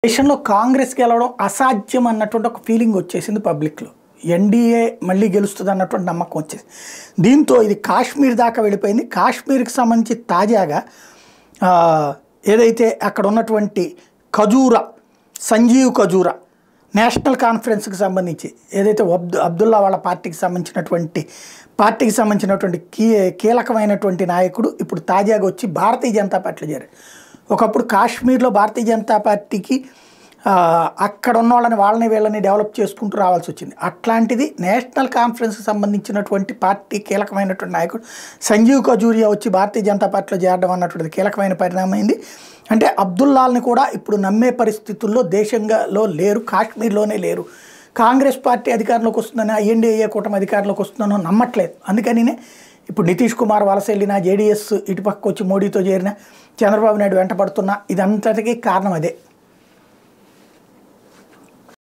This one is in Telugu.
దేశంలో కాంగ్రెస్ గెలవడం అసాధ్యం అన్నటువంటి ఒక ఫీలింగ్ వచ్చేసింది పబ్లిక్లో. ఎన్డీఏ మళ్ళీ గెలుస్తుంది అన్నటువంటి నమ్మకం వచ్చేసి దీంతో ఇది కాశ్మీర్ దాకా వెళ్ళిపోయింది. కాశ్మీర్కి సంబంధించి తాజాగా ఏదైతే అక్కడ ఉన్నటువంటి సంజీవ్ ఖజూరా నేషనల్ కాన్ఫరెన్స్కి సంబంధించి ఏదైతే అబ్దుల్లా వాళ్ళ పార్టీకి సంబంధించినటువంటి కీలకమైనటువంటి నాయకుడు ఇప్పుడు తాజాగా వచ్చి భారతీయ జనతా పార్టీలో చేరారు. ఒకప్పుడు కాశ్మీర్లో భారతీయ జనతా పార్టీకి అక్కడ ఉన్న వాళ్ళని వీళ్ళని డెవలప్ చేసుకుంటూ రావాల్సి వచ్చింది. అట్లాంటిది నేషనల్ కాన్ఫరెన్స్కి సంబంధించినటువంటి పార్టీ కీలకమైనటువంటి నాయకుడు సంజీవ్ ఖజూరియా వచ్చి భారతీయ జనతా పార్టీలో చేరడం అన్నటువంటిది కీలకమైన పరిణామమైంది. అంటే అబ్దుల్లాల్ని కూడా ఇప్పుడు నమ్మే పరిస్థితుల్లో దేశంలో లేరు, కాశ్మీర్లోనే లేరు. కాంగ్రెస్ పార్టీ అధికారంలోకి వస్తుందని, ఎన్డీఏ కూటమి అధికారంలోకి వస్తుందనో నమ్మట్లేదు. అందుకనినే ఇప్పుడు నితీష్ కుమార్ వలస వెళ్ళినా, జేడీఎస్ ఇటుపక్క వచ్చి మోడీతో చేరిన, చంద్రబాబు నాయుడు వెంటపడుతున్నా, ఇదంతటికీ కారణం అదే.